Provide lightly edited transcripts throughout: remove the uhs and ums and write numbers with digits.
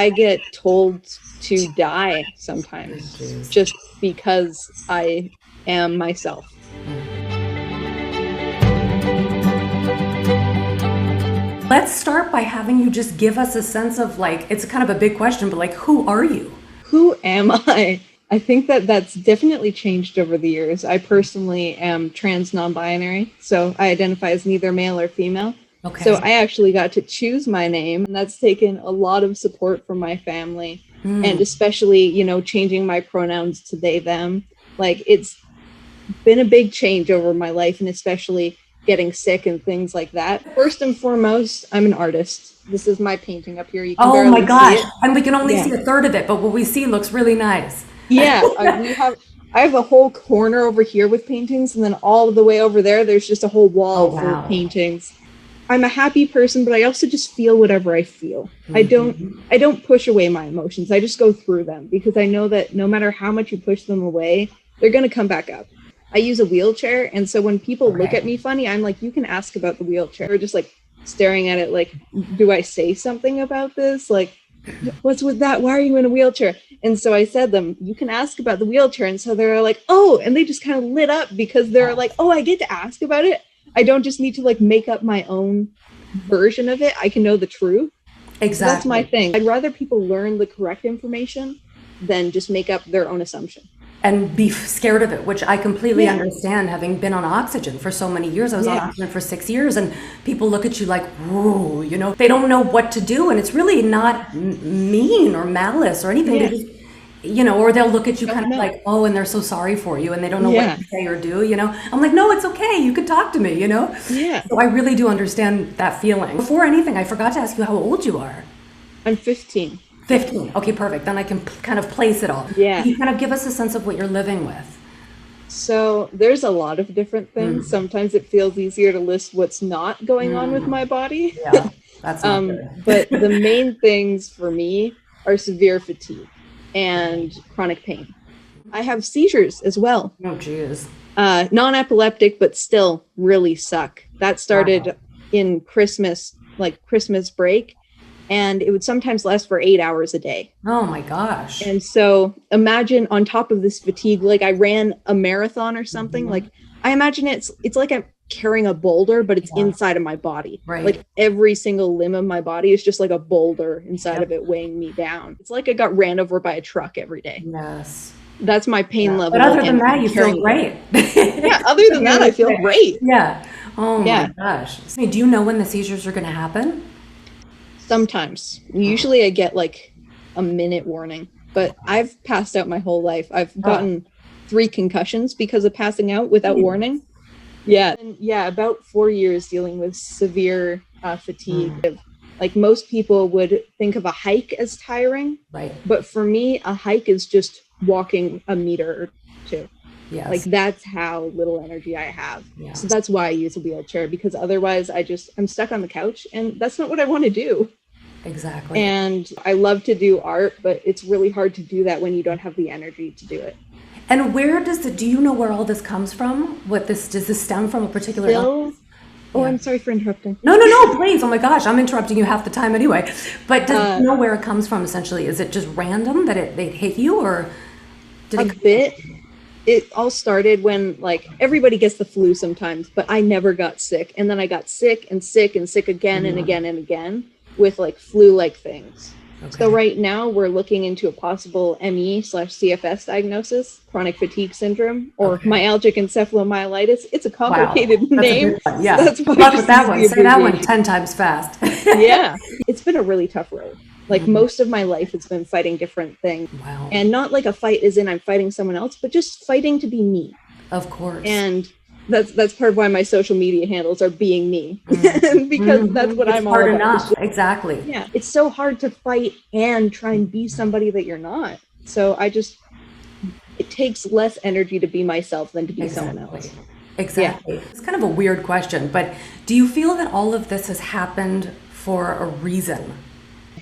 I get told to die sometimes just because I am myself. Let's start by having you just give us a sense of, like, it's kind of a big question, but like, who are you? Who am I? I think that that's definitely changed over the years. I personally am trans non-binary, so I identify as neither male or female. Okay. So I actually got to choose my name, and that's taken a lot of support from my family, and especially, you know, changing my pronouns to they, them. Like, it's been a big change over my life, and especially getting sick and things like that. First and foremost, I'm an artist. This is my painting up here. You can Oh my barely gosh. see it. And we can only see a third of it, but what we see looks really nice. Yeah, I have a whole corner over here with paintings, and then all the way over there, there's just a whole wall full of paintings. I'm a happy person, but I also just feel whatever I feel. I don't push away my emotions. I just go through them because I know that no matter how much you push them away, they're going to come back up. I use a wheelchair, and so when people look at me funny, I'm like, you can ask about the wheelchair. Or just like staring at it like, do I say something about this? Like, what's with that? Why are you in a wheelchair? And so I said them, you can ask about the wheelchair. And so they're like, oh, and they just kind of lit up because they're like, oh, I get to ask about it. I don't just need to like make up my own version of it. I can know the truth. Exactly. So that's my thing. I'd rather people learn the correct information than just make up their own assumption. And be scared of it, which I completely understand, having been on oxygen for so many years. I was on oxygen for 6 years, and people look at you like, whoa, you know, they don't know what to do. And it's really not mean or malice or anything. They just, you know, or they'll look at you kind of like, oh, and they're so sorry for you, and they don't know what to say or do, you know. I'm like, no, it's okay. You can talk to me, you know. Yeah. So I really do understand that feeling. Before anything, I forgot to ask you how old you are. I'm 15. 15. Okay, perfect. Then I can kind of place it all. Yeah. Can you kind of give us a sense of what you're living with? So there's a lot of different things. Sometimes it feels easier to list what's not going on with my body. Yeah, that's not good. But the main things for me are severe fatigue and chronic pain. I have seizures as well. Oh, geez. Non-epileptic, but still really suck. That started in Christmas break. And it would sometimes last for 8 hours a day. Oh my gosh. And so imagine on top of this fatigue, like I ran a marathon or something, like I imagine it's like I'm carrying a boulder, but it's inside of my body. Right. Like every single limb of my body is just like a boulder inside of it weighing me down. It's like I got ran over by a truck every day. Yes. That's my pain level. But other than that, you feel great. Yeah, other than that, I feel great. Yeah. Oh my gosh. So, do you know when the seizures are going to happen? Sometimes. Usually I get like a minute warning, but I've passed out my whole life. I've gotten 3 concussions because of passing out without warning. Yeah. And about 4 years dealing with severe fatigue. Like most people would think of a hike as tiring. Right. But for me, a hike is just walking a meter or 2. Yes. Like that's how little energy I have. Yeah. So that's why I use a wheelchair, because otherwise I'm stuck on the couch, and that's not what I want to do. Exactly. And I love to do art, but it's really hard to do that when you don't have the energy to do it. And do you know where all this comes from? Does this stem from a particular illness? Oh, I'm sorry for interrupting. No, please. Oh my gosh, I'm interrupting you half the time anyway. But does you know where it comes from essentially? Is it just random that it hit you, or did it? A bit. It all started when like everybody gets the flu sometimes, but I never got sick. And then I got sick and sick and sick again and again and again with like flu-like things. Okay. So right now we're looking into a possible ME/CFS diagnosis, chronic fatigue syndrome, or myalgic encephalomyelitis. It's a complicated name. Yeah, so that's why that one. Say that one 10 times fast. Yeah, it's been a really tough road. Like most of my life, it's been fighting different things. Wow. And not like a fight as in I'm fighting someone else, but just fighting to be me. Of course. And that's part of why my social media handles are being me, because that's what I'm all about. Hard enough. Exactly. Yeah. It's so hard to fight and try and be somebody that you're not. So it takes less energy to be myself than to be someone else. Exactly. Yeah. It's kind of a weird question, but do you feel that all of this has happened for a reason?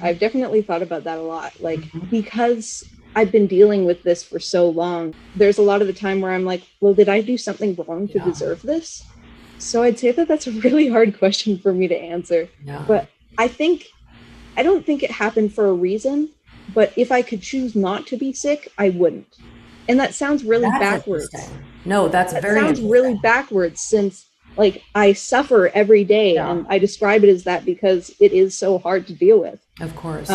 I've definitely thought about that a lot. Like, because I've been dealing with this for so long, there's a lot of the time where I'm like, well, did I do something wrong to deserve this? So I'd say that that's a really hard question for me to answer. Yeah. But I think I don't think it happened for a reason, but if I could choose not to be sick, I wouldn't. And that sounds really backwards. No, that sounds really backwards, since like I suffer every day, and I describe it as that because it is so hard to deal with. Of course.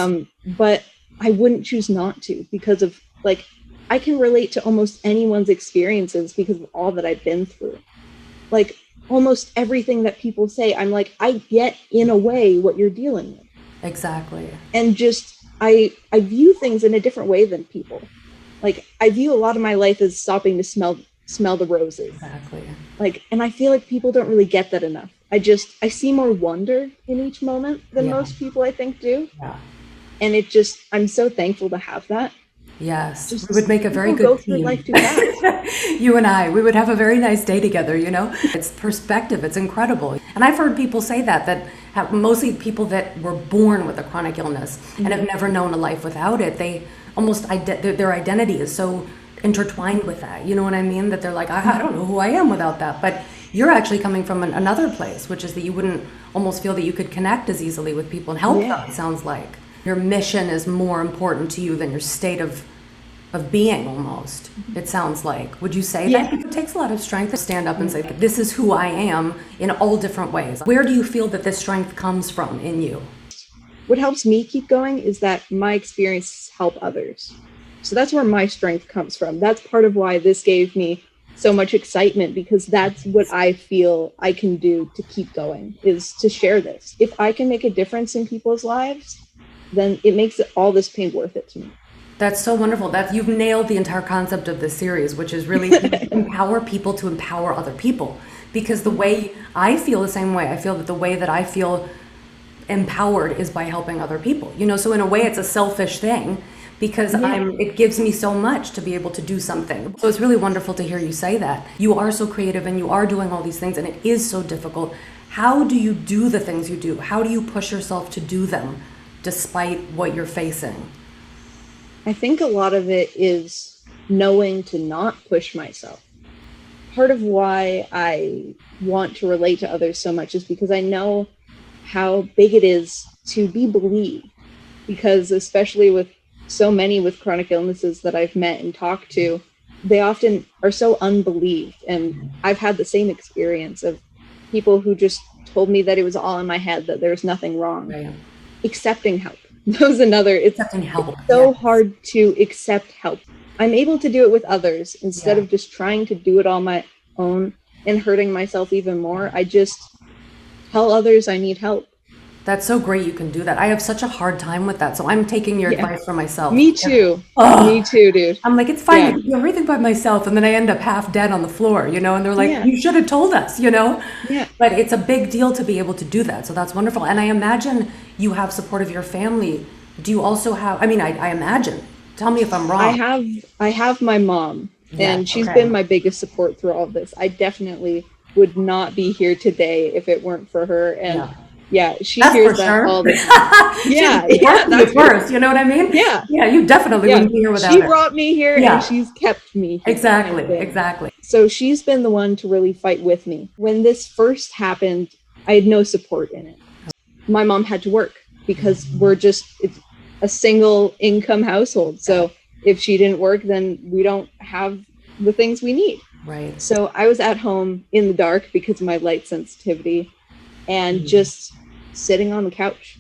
But I wouldn't choose not to, because of like, I can relate to almost anyone's experiences because of all that I've been through. Like almost everything that people say, I'm like, I get in a way what you're dealing with. Exactly. And just, I view things in a different way than people. Like I view a lot of my life as stopping to smell the roses. Exactly. Like, and I feel like people don't really get that enough. I see more wonder in each moment than most people I think do. Yeah. And I'm so thankful to have that. Yes, we would make a very good team. Life too fast. You and I, we would have a very nice day together, you know? It's perspective, it's incredible. And I've heard people say that have, mostly people that were born with a chronic illness and have never known a life without it, they almost, their identity is so intertwined with that, you know what I mean? That they're like, I don't know who I am without that. But you're actually coming from another place, which is that you wouldn't almost feel that you could connect as easily with people and help them, it sounds like. Your mission is more important to you than your state of being, almost, it sounds like. Would you say that? It takes a lot of strength to stand up and say, this is who I am in all different ways. Where do you feel that this strength comes from in you? What helps me keep going is that my experiences help others. So that's where my strength comes from. That's part of why this gave me so much excitement, because that's what I feel I can do to keep going, is to share this. If I can make a difference in people's lives, then it makes all this pain worth it to me. That's so wonderful. That you've nailed the entire concept of this series, which is really empower people to empower other people. Because the way I feel the same way, I feel that the way that I feel empowered is by helping other people. You know, so in a way it's a selfish thing, because it gives me so much to be able to do something. So it's really wonderful to hear you say that. You are so creative and you are doing all these things, and it is so difficult. How do you do the things you do? How do you push yourself to do them despite what you're facing? I think a lot of it is knowing to not push myself. Part of why I want to relate to others so much is because I know how big it is to be believed. Because especially with so many with chronic illnesses that I've met and talked to, they often are so unbelieved. And I've had the same experience of people who just told me that it was all in my head, that there was nothing wrong. Right. Accepting help. That was another. It's so hard to accept help. I'm able to do it with others instead of just trying to do it on my own and hurting myself even more. I just tell others I need help. That's so great you can do that. I have such a hard time with that. So I'm taking your advice for myself. Me too. Me too, dude. I'm like, it's fine. I can do everything by myself. And then I end up half dead on the floor, you know, and they're like, you should have told us, you know? Yeah. But it's a big deal to be able to do that. So that's wonderful. And I imagine you have support of your family. Do you also have, I imagine, tell me if I'm wrong. I have my mom, and she's been my biggest support through all of this. I definitely would not be here today if it weren't for her. And she that's hears that all the time. That's first. You know what I mean? Yeah. Yeah, you definitely wouldn't be here without her. She brought me here, and she's kept me here. Exactly. So she's been the one to really fight with me. When this first happened, I had no support in it. My mom had to work because it's a single income household. So if she didn't work, then we don't have the things we need. Right. So I was at home in the dark because of my light sensitivity, and just sitting on the couch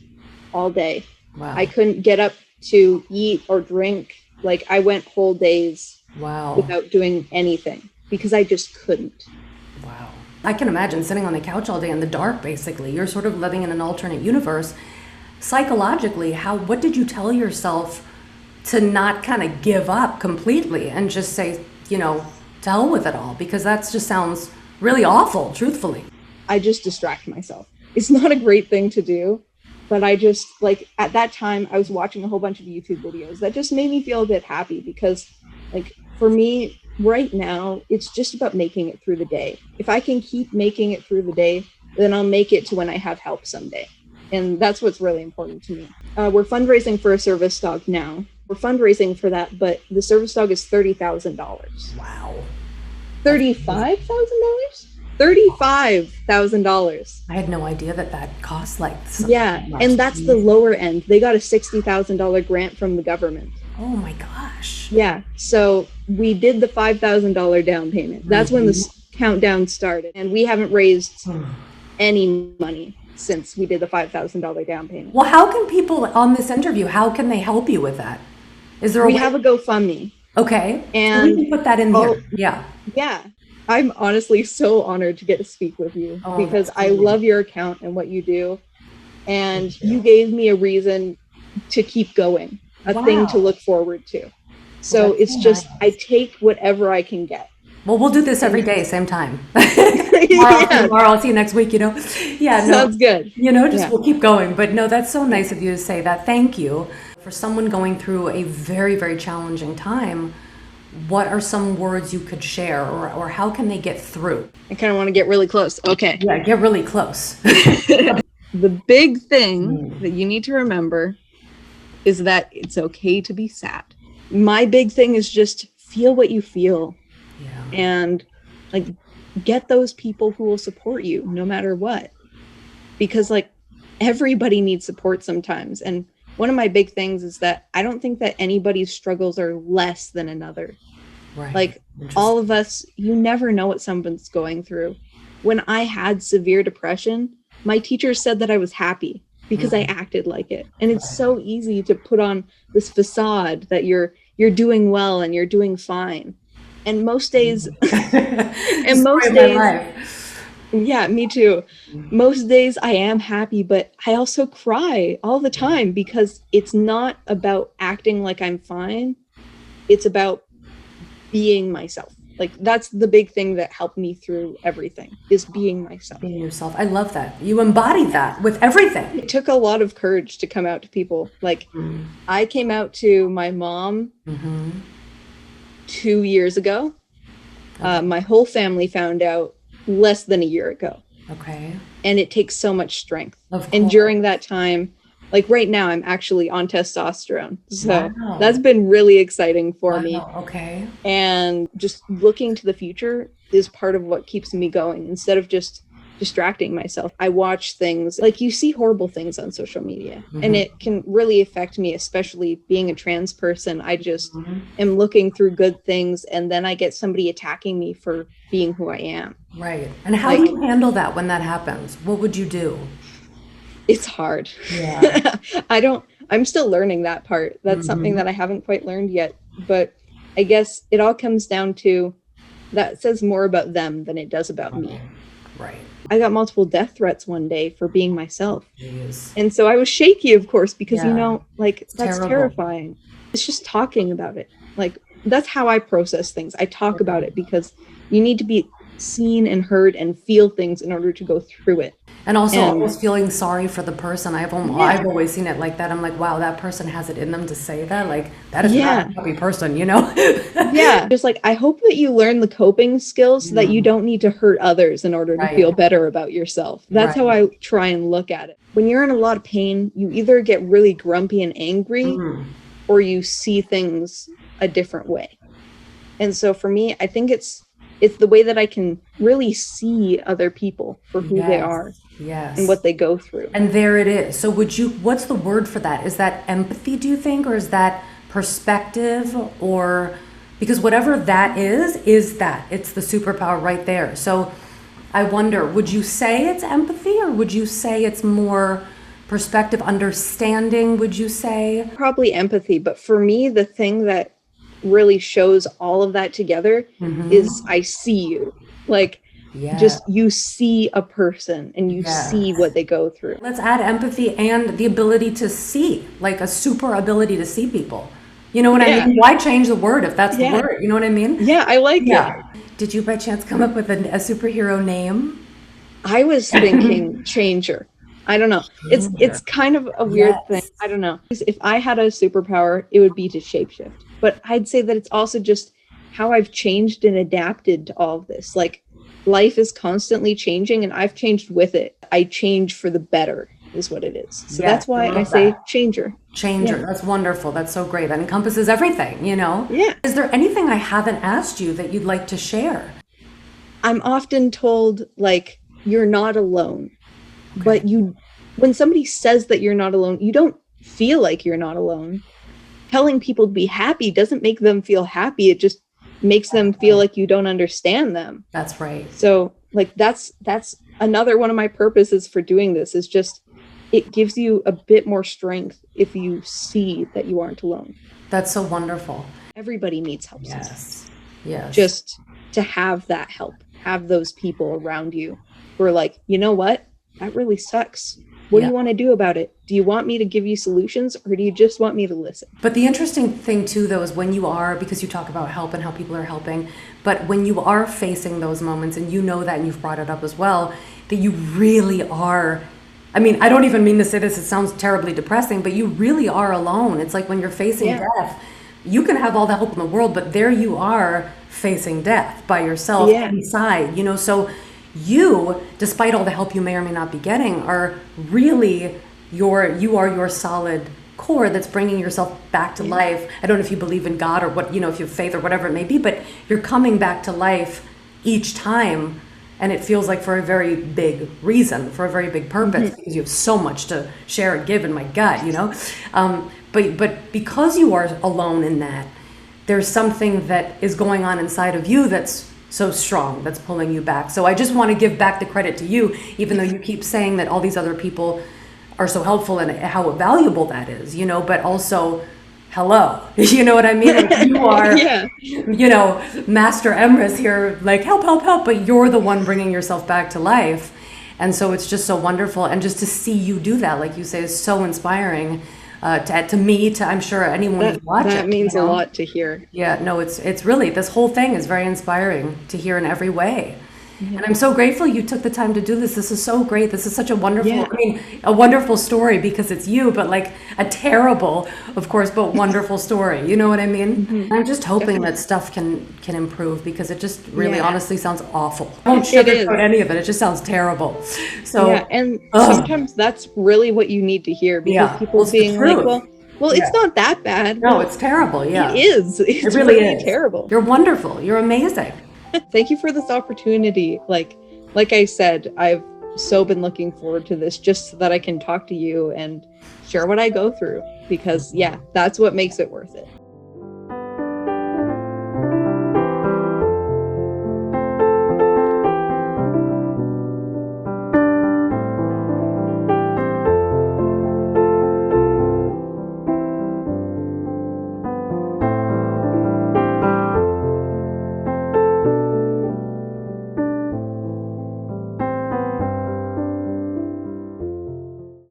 all day. Wow. I couldn't get up to eat or drink. Like I went whole days without doing anything because I just couldn't. Wow. I can imagine sitting on the couch all day in the dark, basically. You're sort of living in an alternate universe. Psychologically, what did you tell yourself to not kind of give up completely and just say, you know, to hell with it all? Because that just sounds really awful, truthfully. I just distract myself. It's not a great thing to do, but I just, like, at that time, I was watching a whole bunch of YouTube videos that just made me feel a bit happy because, like, for me, right now, it's just about making it through the day. If I can keep making it through the day, then I'll make it to when I have help someday. And that's what's really important to me. We're fundraising for a service dog now. We're fundraising for that, but the service dog is $30,000. Wow. $35,000? $35,000. I had no idea that costs like yeah, and that's the lower end. They got a $60,000 grant from the government. Oh my gosh. Yeah, so we did the $5,000 down payment. That's when the countdown started, and we haven't raised any money since we did the $5,000 down payment. Well, how can people on this interview, how can they help you with that? Is there we have a GoFundMe. Okay, and so we can put that in here. Yeah. I'm honestly so honored to get to speak with you because I love your account and what you do. And you gave me a reason to keep going, a thing to look forward to. So it's just, I take whatever I can get. Well, we'll do this every day, same time. Tomorrow, I'll see you next week, Yeah, no, sounds good. We'll keep going. But no, that's so nice of you to say that. Thank you. For someone going through a very, very challenging time, what are some words you could share, or how can they get through? I kind of want to get really close. Okay. Yeah, get really close. The big thing that you need to remember is that it's okay to be sad. My big thing is just feel what you feel. Yeah. And like get those people who will support you no matter what. Because like everybody needs support sometimes. And one of my big things is that I don't think that anybody's struggles are less than another. Right. Like all of us, you never know what someone's going through. When I had severe depression, my teacher said that I was happy because I acted like it. And it's so easy to put on this facade that you're doing well and you're doing fine. And most days, yeah, me too. Most days I am happy, but I also cry all the time because it's not about acting like I'm fine. It's about being myself. Like that's the big thing that helped me through everything is being myself. Being yourself. I love that. You embody that with everything. It took a lot of courage to come out to people. Like I came out to my mom 2 years ago. My whole family found out less than a year ago. Okay. And it takes so much strength. And during that time, like right now, I'm actually on testosterone. So that's been really exciting for me. Okay. And just looking to the future is part of what keeps me going instead of just distracting myself. I watch things like you see horrible things on social media and it can really affect me, especially being a trans person. I just am looking through good things and then I get somebody attacking me for being who I am. Right. And how do you handle that when that happens? What would you do? It's hard. Yeah. I'm still learning that part. That's something that I haven't quite learned yet, but I guess it all comes down to that says more about them than it does about me. Right. I got multiple death threats one day for being myself. Jeez. And so I was shaky, of course, because, that's terrible. terrifying. It's just talking about it. Like, that's how I process things. I talk about it because you need to be seen and heard and feel things in order to go through it. And also almost feeling sorry for the person. I've always seen it like that. I'm like, wow, that person has it in them to say that. Like, that is not a happy person, Yeah. Just like, I hope that you learn the coping skills so that you don't need to hurt others in order to feel better about yourself. That's how I try and look at it. When you're in a lot of pain, you either get really grumpy and angry or you see things a different way. And so for me, I think it's the way that I can really see other people for who they are and what they go through. And there it is. So what's the word for that? Is that empathy, do you think? Or is that perspective? Or because whatever that is that. It's the superpower right there. So I wonder, would you say it's empathy or would you say it's more perspective, understanding, would you say? Probably empathy. But for me, the thing that really shows all of that together is I see you. Like, just you see a person and you see what they go through. Let's add empathy and the ability to see, like a super ability to see people. You know what I mean? Why change the word if that's the word? You know what I mean? Yeah, I like it. Did you by chance come up with a superhero name? I was thinking Changer. I don't know. It's kind of a weird thing. I don't know. If I had a superpower, it would be to shapeshift. But I'd say that it's also just how I've changed and adapted to all of this. Like, life is constantly changing and I've changed with it. I change for the better is what it is. So that's why I say changer. Changer. Yeah. That's wonderful. That's so great. That encompasses everything, Yeah. Is there anything I haven't asked you that you'd like to share? I'm often told, like, you're not alone. Okay. But when somebody says that you're not alone, you don't feel like you're not alone. Telling people to be happy doesn't make them feel happy. It just makes them feel like you don't understand them. That's right. So, like, that's another one of my purposes for doing this, is just, it gives you a bit more strength if you see that you aren't alone. That's so wonderful. Everybody needs help. Yes. Yes. Just to have that help, have those people around you who are like, you know what? That really sucks. What do you want to do about it? Do you want me to give you solutions, or do you just want me to listen? But the interesting thing too, though, is when you are, because you talk about help and how people are helping, but when you are facing those moments, and you know that, and you've brought it up as well, that you really are, I mean, I don't even mean to say this, it sounds terribly depressing, but you really are alone. It's like when you're facing death, you can have all the help in the world, but there you are facing death by yourself inside, you know, so you, despite all the help you may or may not be getting, are really you are your solid core that's bringing yourself back to life. I don't know if you believe in God or what, you know, if you have faith or whatever it may be, but you're coming back to life each time, and it feels like for a very big reason, for a very big purpose, because you have so much to share and give in my gut, you know. But because you are alone in that, there's something that is going on inside of you that's so strong, that's pulling you back. So I just want to give back the credit to you, even though you keep saying that all these other people are so helpful and how valuable that is, you know, but also, hello, you know what I mean? Like, you are, you know, Master Emrrys here, like, help, help, help, but you're the one bringing yourself back to life. And so it's just so wonderful. And just to see you do that, like you say, is so inspiring. To me, to I'm sure anyone who's watching. That means a lot to hear. Yeah, no, it's really, this whole thing is very inspiring to hear in every way. And I'm so grateful you took the time to do this. This is so great. This is such a wonderful, I mean, a wonderful story because it's you, but like a terrible, of course, but wonderful story. You know what I mean? I'm just hoping that stuff can improve, because it just really honestly sounds awful. I won't sugarcoat any of it. It just sounds terrible. So and sometimes that's really what you need to hear, because people being like, well, it's not that bad. No, it's terrible. Yeah, it is. It's it really is terrible. You're wonderful. You're amazing. Thank you for this opportunity. Like I said, I've so been looking forward to this, just so that I can talk to you and share what I go through, because that's what makes it worth it.